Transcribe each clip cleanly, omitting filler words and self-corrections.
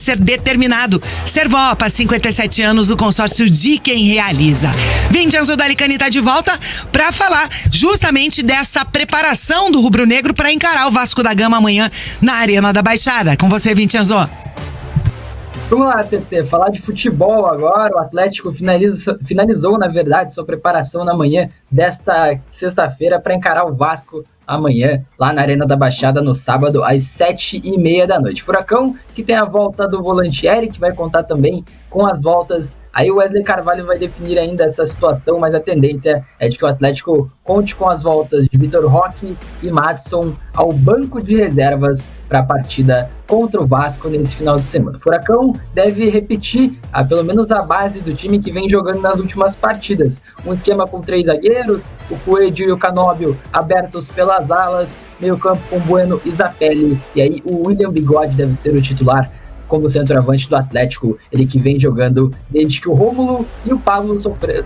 Ser determinado. Servopa, 57 anos, o consórcio de quem realiza. Vincenzo Dalicani está de volta para falar justamente dessa preparação do rubro-negro para encarar o Vasco da Gama amanhã na Arena da Baixada. Com você, Vincenzo. Vamos lá, TT, falar de futebol agora. O Atlético finalizou, na verdade, sua preparação na manhã desta sexta-feira para encarar o Vasco amanhã, lá na Arena da Baixada, no sábado, às 7h30 da noite. Furacão, que tem a volta do volante Eric, que vai contar também com as voltas. Aí o Wesley Carvalho vai definir ainda essa situação, mas a tendência é de que o Atlético conte com as voltas de Vitor Roque e Madison ao banco de reservas para a partida contra o Vasco nesse final de semana. O Furacão deve repetir pelo menos a base do time que vem jogando nas últimas partidas. Um esquema com 3 zagueiros, o Coelho e o Canóbio abertos pelas alas, meio campo com Bueno e Zapelli, e aí o William Bigode deve ser o titular como centroavante do Atlético, ele que vem jogando desde que o Rômulo e o Pablo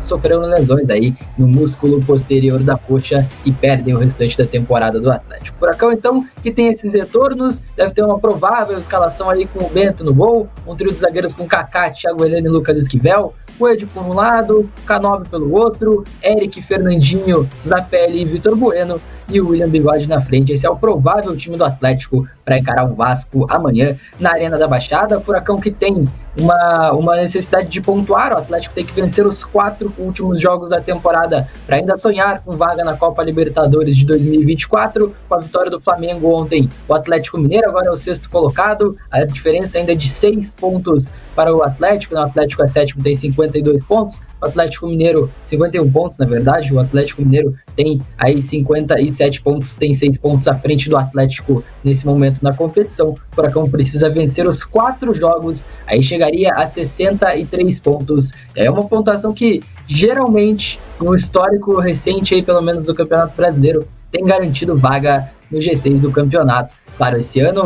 sofreram lesões aí no músculo posterior da coxa e perdem o restante da temporada do Atlético. Furacão, então, que tem esses retornos, deve ter uma provável escalação ali com o Bento no gol, um trio de zagueiros com Kaká, Thiago Heleno e Lucas Esquivel, Coelho por um lado, Canóbio pelo outro, Eric, Fernandinho, Zapelli e Vitor Bueno, e o William Bigode na frente. Esse é o provável time do Atlético para encarar o Vasco amanhã na Arena da Baixada. Furacão que tem uma necessidade de pontuar. O Atlético tem que vencer os 4 últimos jogos da temporada para ainda sonhar com vaga na Copa Libertadores de 2024. Com a vitória do Flamengo ontem, o Atlético Mineiro agora é o 6º colocado. A diferença ainda é de 6 pontos para o Atlético. O Atlético é 7º, tem 52 pontos. O Atlético Mineiro, 51 pontos, na verdade. O Atlético Mineiro tem aí 57 pontos, tem 6 pontos à frente do Atlético nesse momento na competição. O Furacão precisa vencer os 4 jogos, aí chegaria a 63 pontos. É uma pontuação que geralmente, no histórico recente aí, pelo menos do Campeonato Brasileiro, tem garantido vaga no G6 do campeonato. Claro, esse ano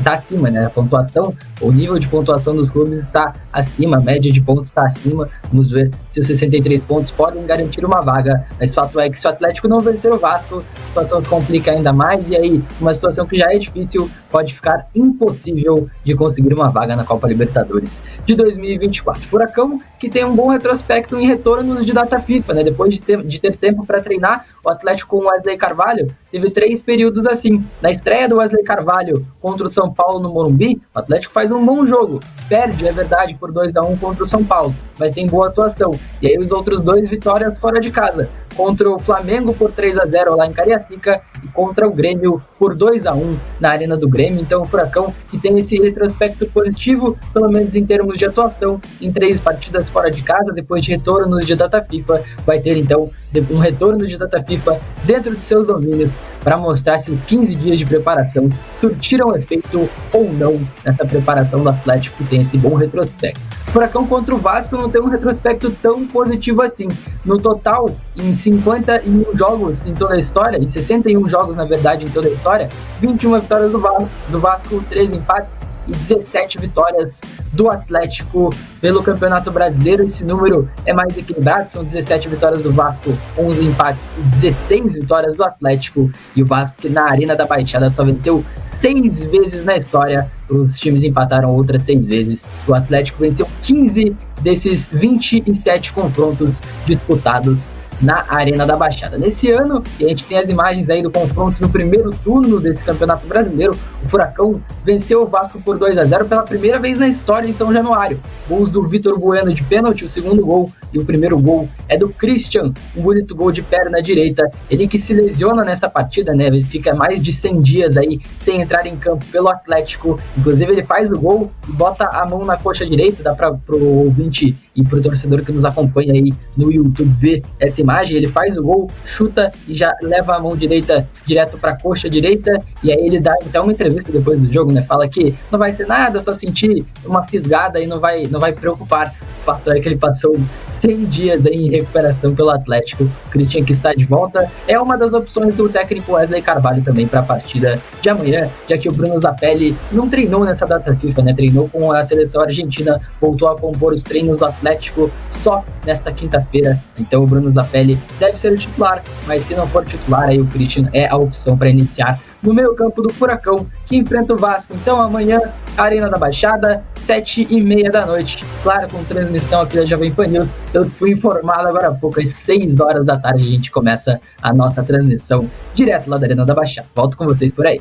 tá acima, né? A pontuação, o nível de pontuação dos clubes está acima, a média de pontos está acima. Vamos ver se os 63 pontos podem garantir uma vaga. Mas fato é que se o Atlético não vencer o Vasco, a situação se complica ainda mais. E aí, uma situação que já é difícil pode ficar impossível de conseguir uma vaga na Copa Libertadores de 2024. Furacão, que tem um bom retrospecto em retornos de data FIFA, né? Depois de ter tempo para treinar, o Atlético com o Wesley Carvalho teve 3 períodos assim. Na estreia do Wesley Carvalho contra o São Paulo no Morumbi, o Atlético faz um bom jogo. Perde, é verdade, por 2-1 contra o São Paulo, mas tem boa atuação. E aí os outros 2 vitórias fora de casa. Contra o Flamengo por 3-0 lá em Cariacica e contra o Grêmio por 2-1 na Arena do Grêmio. Então o Furacão, que tem esse retrospecto positivo, pelo menos em termos de atuação, em 3 partidas fora de casa, depois de retornos de data FIFA, vai ter então um retorno de data FIFA dentro de seus domínios para mostrar se os 15 dias de preparação surtiram efeito ou não nessa preparação do Atlético, que tem esse bom retrospecto. Furacão contra o Vasco não tem um retrospecto tão positivo assim. No total, em 51 jogos em toda a história, em 61 jogos, na verdade, em toda a história, 21 vitórias do Vasco, 13 empates e 17 vitórias do Atlético pelo Campeonato Brasileiro. Esse número é mais equilibrado, são 17 vitórias do Vasco, 11 empates e 16 vitórias do Atlético. E o Vasco, que na Arena da Baixada só venceu 6 vezes na história, os times empataram outras 6 vezes. O Atlético venceu 15 desses 27 confrontos disputados na Arena da Baixada. Nesse ano, e a gente tem as imagens aí do confronto no primeiro turno desse Campeonato Brasileiro, o Furacão venceu o Vasco por 2-0 pela primeira vez na história em São Januário. Gols do Vitor Bueno de pênalti, o segundo gol, e o primeiro gol é do Christian, um bonito gol de perna direita. Ele que se lesiona nessa partida, né? Ele fica mais de 100 dias aí sem entrar em campo pelo Atlético. Inclusive ele faz o gol e bota a mão na coxa direita. Dá para pro ouvinte e pro torcedor que nos acompanha aí no YouTube ver essa imagem. Ele faz o gol, chuta e já leva a mão direita direto para a coxa direita. E aí ele dá então uma entrevista depois do jogo, né? Fala que não vai ser nada, só sentir uma fisgada e não vai preocupar. O fato é que ele passou 100 dias aí em recuperação pelo Atlético. O Christian, que está de volta, é uma das opções do técnico Wesley Carvalho também para a partida de amanhã, já que o Bruno Zapelli não treinou nessa data FIFA, né? Treinou com a seleção argentina, voltou a compor os treinos do Atlético só nesta quinta-feira. Então o Bruno Zapelli deve ser o titular, mas se não for titular, aí o Christian é a opção para iniciar no meio-campo do Furacão, que enfrenta o Vasco. Então amanhã, Arena da Baixada, 7h30 da noite. Claro, com transmissão aqui da Jovem Pan News. Eu fui informado agora há pouco, às 6 horas da tarde, a gente começa a nossa transmissão direto lá da Arena da Baixada. Volto com vocês por aí.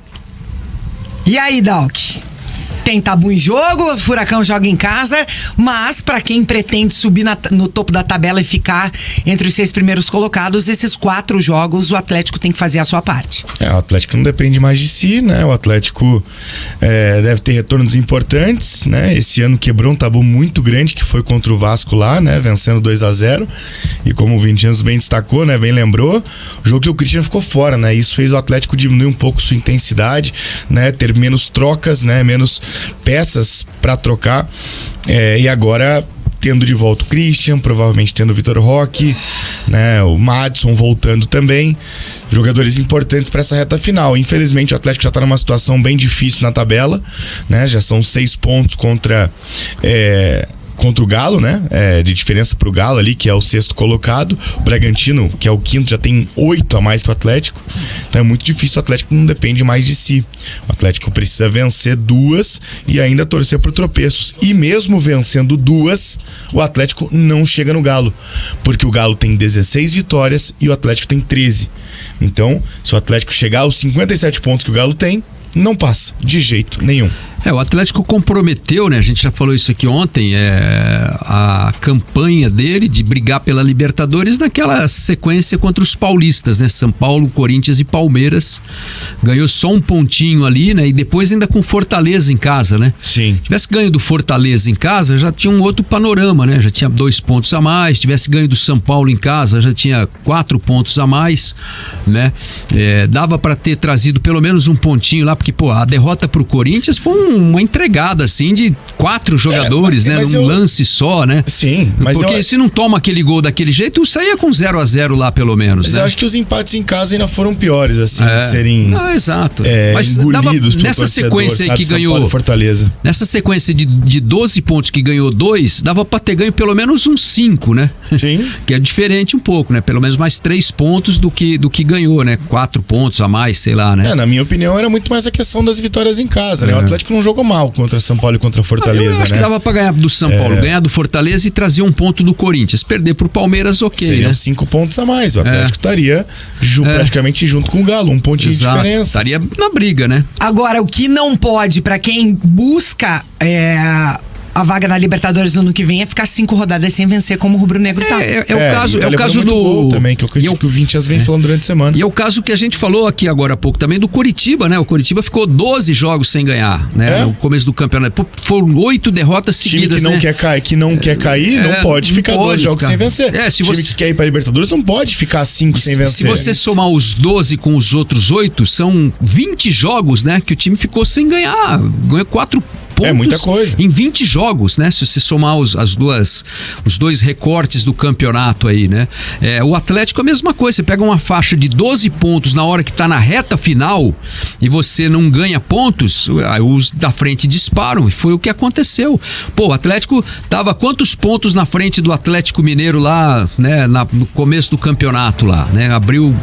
E aí, Dalk? Tem tabu em jogo, o Furacão joga em casa, mas para quem pretende subir no topo da tabela e ficar entre os 6 primeiros colocados, esses 4 jogos o Atlético tem que fazer a sua parte. O Atlético não depende mais de si, né? O Atlético deve ter retornos importantes, né? Esse ano quebrou um tabu muito grande que foi contra o Vasco lá, né? Vencendo 2-0. E como o Vinicius bem destacou, né? Bem lembrou, o jogo que o Cristiano ficou fora, né? Isso fez o Atlético diminuir um pouco sua intensidade, né? Ter menos trocas, né? Menos peças para trocar, e agora tendo de volta o Christian, provavelmente tendo o Vitor Roque, né, o Madison voltando também, jogadores importantes para essa reta final. Infelizmente o Atlético já está numa situação bem difícil na tabela, né, já são 6 pontos contra o Galo, né? De diferença pro Galo ali, que é o 6º colocado. O Bragantino, que é o 5º, já tem 8 a mais que o Atlético. Então é muito difícil, o Atlético não depende mais de si. O Atlético precisa vencer 2 e ainda torcer por tropeços. E mesmo vencendo 2, o Atlético não chega no Galo, porque o Galo tem 16 vitórias e o Atlético tem 13. Então, se o Atlético chegar aos 57 pontos que o Galo tem, não passa, de jeito nenhum. O Atlético comprometeu, né? A gente já falou isso aqui ontem, a campanha dele de brigar pela Libertadores naquela sequência contra os paulistas, né? São Paulo, Corinthians e Palmeiras. Ganhou só um pontinho ali, né? E depois ainda com Fortaleza em casa, né? Sim. Tivesse ganho do Fortaleza em casa, já tinha um outro panorama, né? Já tinha 2 pontos a mais. Tivesse ganho do São Paulo em casa, já tinha 4 pontos a mais, né? Dava para ter trazido pelo menos um pontinho lá, porque, a derrota pro Corinthians foi uma entregada, assim, de 4 jogadores, né? Num lance só, né? Sim, mas porque se não toma aquele gol daquele jeito, saía com 0-0 lá, pelo menos, mas né? eu acho que os empates em casa ainda foram piores, assim, de serem exato. Mas engolidos nessa sequência aí que São ganhou Paulo e Fortaleza. Nessa sequência de 12 pontos que ganhou 2, dava pra ter ganho pelo menos uns 5, né? Sim. Que é diferente um pouco, né? Pelo menos mais 3 pontos do que ganhou, né? 4 pontos a mais, sei lá, né? Na minha opinião, era muito mais a questão das vitórias em casa, né? O Atlético não jogou mal contra São Paulo e contra Fortaleza, eu acho que dava pra ganhar do São Paulo, ganhar do Fortaleza e trazer um ponto do Corinthians. Perder pro Palmeiras, ok, seriam né? 5 pontos a mais. O Atlético estaria praticamente junto com o Galo, um pontinho de diferença. Estaria na briga, né? Agora, o que não pode, pra quem busca a vaga na Libertadores no ano que vem, é ficar 5 rodadas sem vencer, como o Rubro Negro tá. O caso do gol também, que eu acredito que o Vinicius vem falando durante a semana. E é o caso que a gente falou aqui agora há pouco também do Coritiba, né? O Coritiba ficou 12 jogos sem ganhar, né? No começo do campeonato. Foram 8 derrotas seguidas, time que não quer cair, não pode ficar 12 jogos sem vencer. Time que quer ir pra Libertadores não pode ficar 5 sem vencer. Se você somar os 12 com os outros 8, são 20 jogos, né? Que o time ficou sem ganhar. Ganhou 4 pontos. É muita coisa. Em 20 jogos, né? Se você somar os 2 recortes do campeonato aí, né? O Atlético é a mesma coisa. Você pega uma faixa de 12 pontos na hora que tá na reta final e você não ganha pontos, os da frente disparam. E foi o que aconteceu. O Atlético tava quantos pontos na frente do Atlético Mineiro lá, né? No começo do campeonato lá, né? Abriu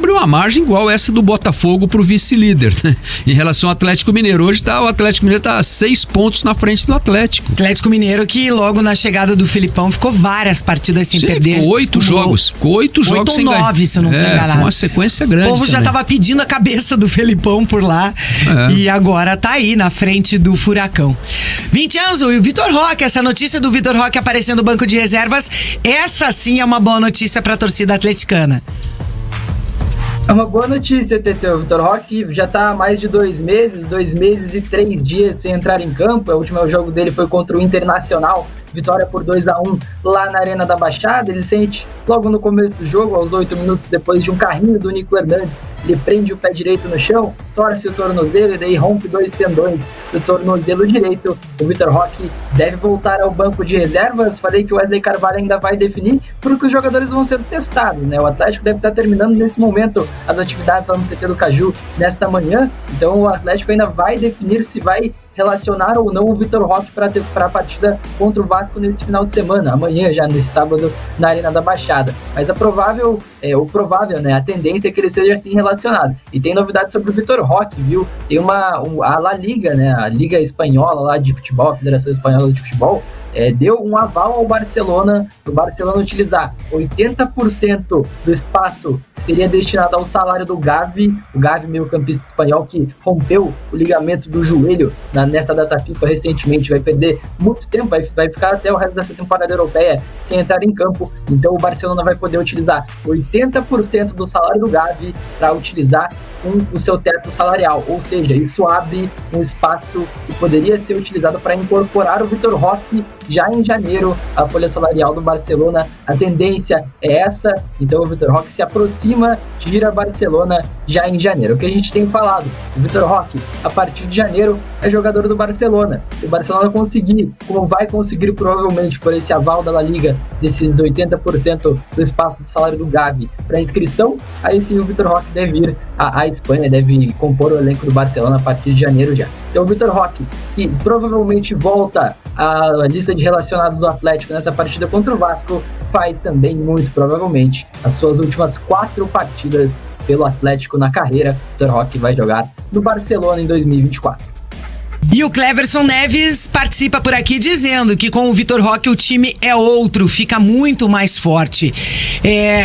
uma margem igual essa do Botafogo pro vice-líder, né? Em relação ao Atlético Mineiro. Hoje o Atlético Mineiro tá 6 pontos na frente do Atlético. Atlético Mineiro que logo na chegada do Filipão ficou várias partidas sem perder. Ficou 8 jogos. Ficou 8 jogos sem ganhar. 9, se eu não tô enganado. Uma sequência grande. O povo já tava pedindo a cabeça do Felipão por lá. E agora tá aí na frente do Furacão. Vincenzo, e o Vitor Roque, essa notícia do Vitor Roque aparecendo no banco de reservas, essa sim é uma boa notícia pra torcida atleticana. É uma boa notícia, TT. O Vitor Roque já está há mais de 2 meses e 3 dias sem entrar em campo. O último jogo dele foi contra o Internacional. Vitória por 2-1 lá na Arena da Baixada. Ele sente logo no começo do jogo, aos 8 minutos depois de um carrinho do Nico Hernandes, ele prende o pé direito no chão, torce o tornozelo e daí rompe 2 tendões do tornozelo direito. O Vitor Roque deve voltar ao banco de reservas. Falei que o Wesley Carvalho ainda vai definir, porque os jogadores vão ser testados, né? O Atlético deve estar terminando nesse momento as atividades lá no CT do Caju nesta manhã, então o Atlético ainda vai definir se vai relacionar ou não o Vitor Roque para a partida contra o Vasco nesse final de semana, amanhã já, nesse sábado, na Arena da Baixada. Mas a tendência é que ele seja assim relacionado. E tem novidades sobre o Vitor Roque, viu? Tem a La Liga, né? A Liga Espanhola lá de futebol, a Federação Espanhola de Futebol, deu um aval ao Barcelona, para o Barcelona utilizar 80% do espaço que seria destinado ao salário do Gavi, o Gavi, meio-campista espanhol, que rompeu o ligamento do joelho nessa data FIFA recentemente, vai perder muito tempo, vai ficar até o resto dessa temporada europeia sem entrar em campo. Então o Barcelona vai poder utilizar 80% do salário do Gavi para utilizar o seu teto salarial, ou seja, isso abre um espaço que poderia ser utilizado para incorporar o Vitor Roque já em janeiro à folha salarial do Barcelona. A tendência é essa, então o Vitor Roque se aproxima de ir a Barcelona já em janeiro. O que a gente tem falado, o Vitor Roque, a partir de janeiro, é jogador do Barcelona. Se o Barcelona conseguir, como vai conseguir provavelmente por esse aval da La Liga, desses 80% do espaço do salário do Gavi para inscrição, aí sim o Vitor Roque deve ir à Espanha, deve compor o elenco do Barcelona a partir de janeiro já. Então o Vitor Roque, que provavelmente volta à lista de relacionados do Atlético nessa partida contra o Vasco, faz também, muito provavelmente, as suas últimas 4 partidas pelo Atlético na carreira. Vitor Roque vai jogar no Barcelona em 2024. E o Cleverson Neves participa por aqui dizendo que com o Vitor Roque o time é outro, fica muito mais forte.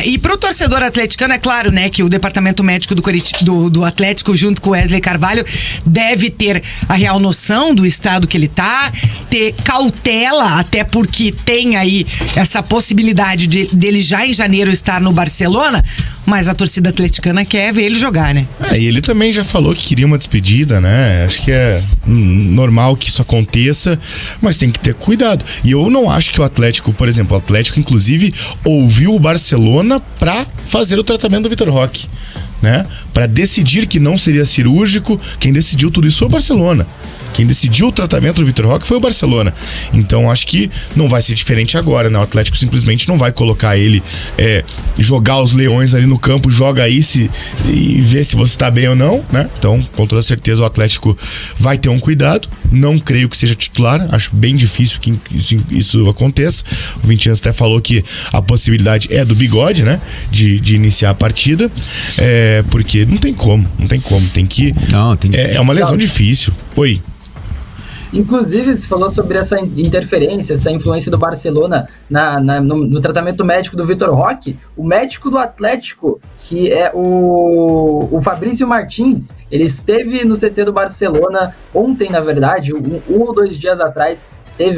E pro torcedor atleticano, é claro, né, que o departamento médico do Atlético, junto com o Wesley Carvalho, deve ter a real noção do estado que ele tá, ter cautela, até porque tem aí essa possibilidade dele já em janeiro estar no Barcelona, mas a torcida atleticana quer ver ele jogar, né? E ele também já falou que queria uma despedida, né? Acho que é normal que isso aconteça, mas tem que ter cuidado. E eu não acho que o Atlético, por exemplo, o Atlético inclusive ouviu o Barcelona pra fazer o tratamento do Vitor Roque, né? Pra decidir que não seria cirúrgico. Quem decidiu tudo isso foi o Barcelona. Quem decidiu o tratamento do Vitor Roque foi o Barcelona. Então acho que não vai ser diferente agora, né? O Atlético simplesmente não vai colocar ele, jogar os leões ali no campo, joga aí e vê se você tá bem ou não, né? Então, com toda certeza, o Atlético vai ter um cuidado. Não creio que seja titular, acho bem difícil que isso aconteça. O Vinicius até falou que a possibilidade é do Bigode, né? De iniciar a partida, porque não tem como. Tem que... É uma lesão difícil. Oi. Inclusive, você falou sobre essa interferência, essa influência do Barcelona no tratamento médico do Vitor Roque. O médico do Atlético, que é o Fabrício Martins, ele esteve no CT do Barcelona ontem, na verdade, um ou 2 dias atrás,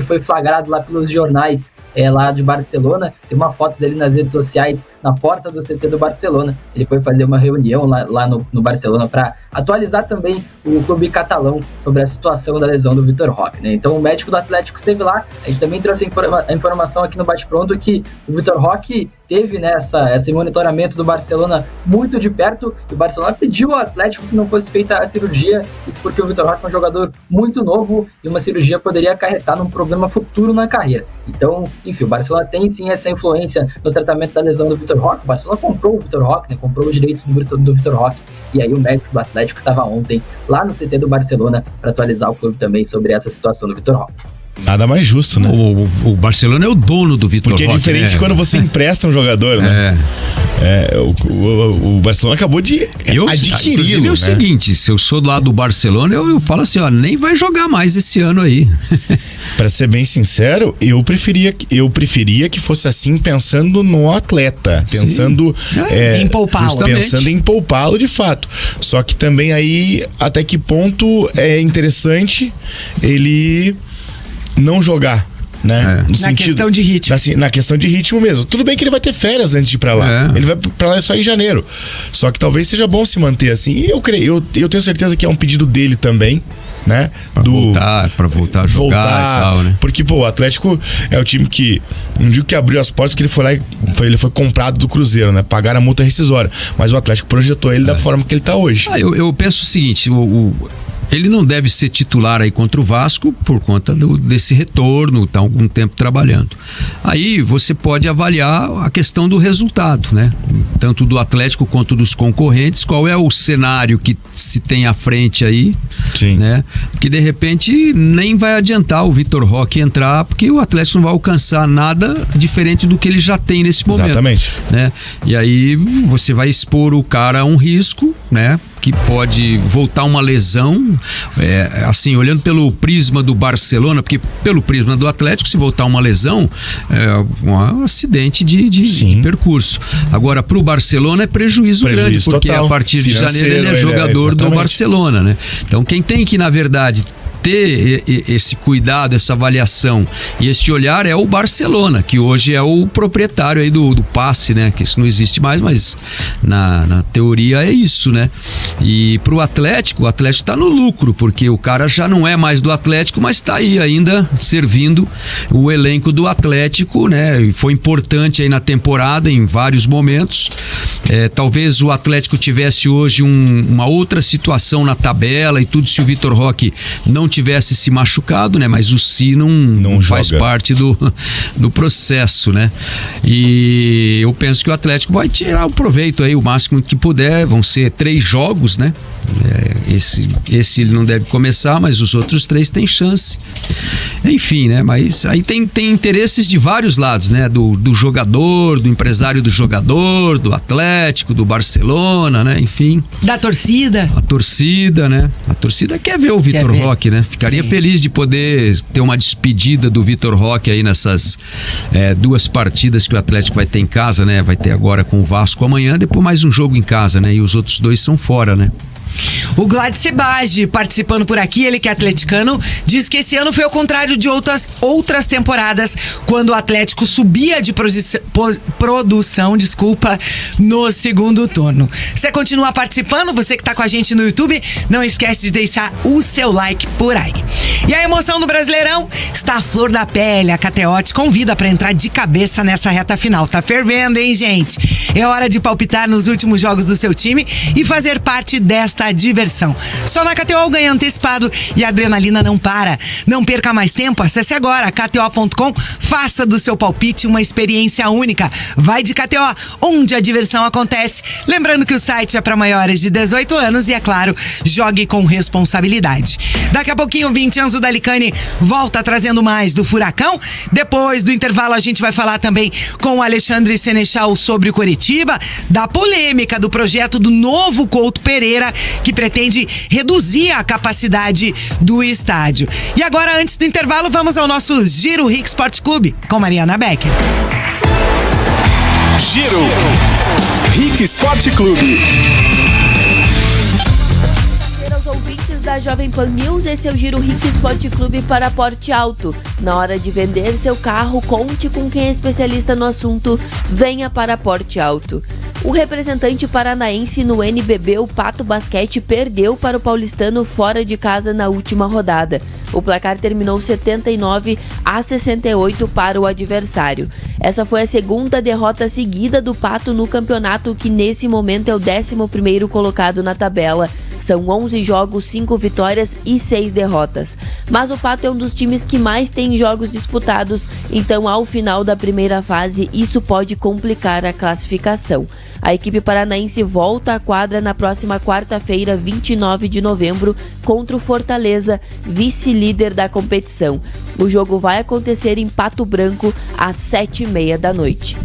foi flagrado lá pelos jornais lá de Barcelona. Tem uma foto dele nas redes sociais, na porta do CT do Barcelona. Ele foi fazer uma reunião lá no Barcelona para atualizar também o clube catalão sobre a situação da lesão do Vitor Roque, né? Então o médico do Atlético esteve lá. A gente também trouxe a informação aqui no Bate-Pronto que o Vitor Roque teve, né, esse monitoramento do Barcelona muito de perto, e o Barcelona pediu ao Atlético que não fosse feita a cirurgia, isso porque o Vitor Roque é um jogador muito novo e uma cirurgia poderia acarretar num problema futuro na carreira. Então, enfim, o Barcelona tem sim essa influência no tratamento da lesão do Vitor Roque. O Barcelona comprou o Vitor Roque, né, comprou os direitos do Vitor Roque, e aí o médico do Atlético estava ontem lá no CT do Barcelona para atualizar o clube também sobre essa situação do Vitor Roque. Nada mais justo, né? O Barcelona é o dono do Vitor Roque. Porque é diferente quando você empresta um jogador, né? O Barcelona acabou de adquiri-lo, né? É o seguinte, se eu sou do lado do Barcelona, eu falo assim, nem vai jogar mais esse ano aí. Pra ser bem sincero, eu preferia que fosse assim, pensando no atleta, pensando em poupá-lo. Pensando em poupá-lo de fato. Só que também aí, até que ponto é interessante ele não jogar, né? Questão de ritmo. Na questão de ritmo mesmo. Tudo bem que ele vai ter férias antes de ir pra lá. Ele vai pra lá só em janeiro. Só que talvez seja bom se manter assim. E eu tenho certeza que é um pedido dele também, né? Pra voltar a jogar e tal, né? Porque, o Atlético é o time que, não digo que abriu as portas, que ele foi lá ele foi comprado do Cruzeiro, né? Pagaram a multa rescisória. Mas o Atlético projetou ele da forma que ele tá hoje. Eu penso o seguinte, ele não deve ser titular aí contra o Vasco por conta desse retorno, tá algum tempo trabalhando. Aí você pode avaliar a questão do resultado, né? Tanto do Atlético quanto dos concorrentes, qual é o cenário que se tem à frente aí, Sim. né? Porque de repente nem vai adiantar o Vitor Roque entrar, porque o Atlético não vai alcançar nada diferente do que ele já tem nesse momento. Exatamente. Né? E aí você vai expor o cara a um risco, né? Que pode voltar uma lesão, assim, olhando pelo prisma do Barcelona, porque pelo prisma do Atlético, se voltar uma lesão, é um acidente de percurso. Agora, para o Barcelona é prejuízo grande, porque total. A partir de janeiro ele é jogador do Barcelona, né? Então, quem tem que, na verdade, ter esse cuidado, essa avaliação e esse olhar é o Barcelona, que hoje é o proprietário aí do passe, né? Que isso não existe mais, mas na teoria é isso, né? E pro Atlético, o Atlético tá no lucro, porque o cara já não é mais do Atlético, mas tá aí ainda servindo o elenco do Atlético, né? E foi importante aí na temporada em vários momentos. Talvez o Atlético tivesse hoje uma outra situação na tabela e tudo se o Vitor Roque não tivesse se machucado, né? Mas o Si não faz parte do processo, né? E eu penso que o Atlético vai tirar o proveito aí, o máximo que puder. Vão ser 3 jogos, né? Esse ele não deve começar, mas os outros 3 têm chance. Enfim, né? Mas aí tem interesses de vários lados, né? Do jogador, do empresário do jogador, do Atlético, do Barcelona, né? Enfim. Da torcida. A torcida, né? A torcida quer ver o Vitor Roque, né? Ficaria feliz de poder ter uma despedida do Vitor Roque aí nessas 2 partidas que o Atlético vai ter em casa, né? Vai ter agora com o Vasco amanhã, depois mais um jogo em casa, né? E os outros 2 são fora, né? O Glad Sebage, participando por aqui, ele que é atleticano, diz que esse ano foi ao contrário de outras temporadas, quando o Atlético subia de produção, no segundo turno. Você continua participando, você que tá com a gente no YouTube, não esquece de deixar o seu like por aí. E a emoção do Brasileirão está à flor da pele. A KTO te convida para entrar de cabeça nessa reta final. Tá fervendo, hein, gente? É hora de palpitar nos últimos jogos do seu time e fazer parte desta diversão. Só na KTO ganha antecipado e a adrenalina não para. Não perca mais tempo, acesse agora kto.com, faça do seu palpite uma experiência única. Vai de KTO, onde a diversão acontece. Lembrando que o site é para maiores de 18 anos e, é claro, jogue com responsabilidade. Daqui a pouquinho, 20 anos do Dalicani volta trazendo mais do Furacão. Depois do intervalo, a gente vai falar também com o Alexandre Senechal sobre o Coritiba, da polêmica do projeto do novo Couto Pereira, que pretende reduzir a capacidade do estádio. E agora, antes do intervalo, vamos ao nosso Giro Rick Sport Clube com Mariana Becker. Giro Rick Sport Clube. Ouvintes da Jovem Pan News, esse é o Giro Rick Sport Clube para Porte Alto. Na hora de vender seu carro, conte com quem é especialista no assunto. Venha para Porte Alto. O representante paranaense no NBB, o Pato Basquete, perdeu para o paulistano fora de casa na última rodada. O placar terminou 79-68 para o adversário. Essa foi a segunda derrota seguida do Pato no campeonato, que nesse momento é o 11º colocado na tabela. São 11 jogos, 5 vitórias e 6 derrotas. Mas o Pato é um dos times que mais tem jogos disputados, então ao final da primeira fase isso pode complicar a classificação. A equipe paranaense volta à quadra na próxima quarta-feira, 29 de novembro, contra o Fortaleza, vice-líder da competição. O jogo vai acontecer em Pato Branco, às 7h30 da noite.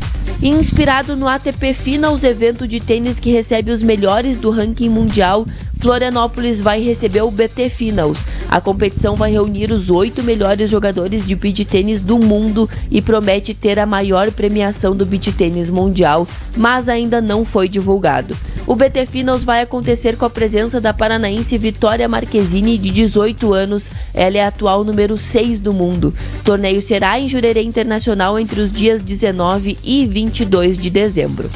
Inspirado no ATP Finals, evento de tênis que recebe os melhores do ranking mundial, Florianópolis vai receber o BT Finals. A competição vai reunir os 8 melhores jogadores de beach tênis do mundo e promete ter a maior premiação do beach tênis mundial, mas ainda não foi divulgado. O BT Finals vai acontecer com a presença da paranaense Vitória Marquezine, de 18 anos. Ela é a atual número 6 do mundo. O torneio será em Jurerê Internacional entre os dias 19 e 22 de dezembro.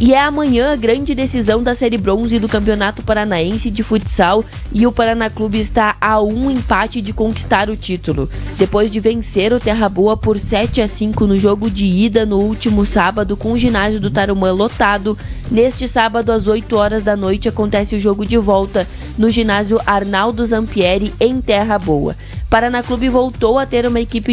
E é amanhã a grande decisão da Série Bronze do Campeonato Paranaense de Futsal e o Paraná Clube está a um empate de conquistar o título. Depois de vencer o Terra Boa por 7-5 no jogo de ida no último sábado com o ginásio do Tarumã lotado, neste sábado às 8 horas da noite acontece o jogo de volta no ginásio Arnaldo Zampieri em Terra Boa. Paraná Clube voltou a ter uma equipe de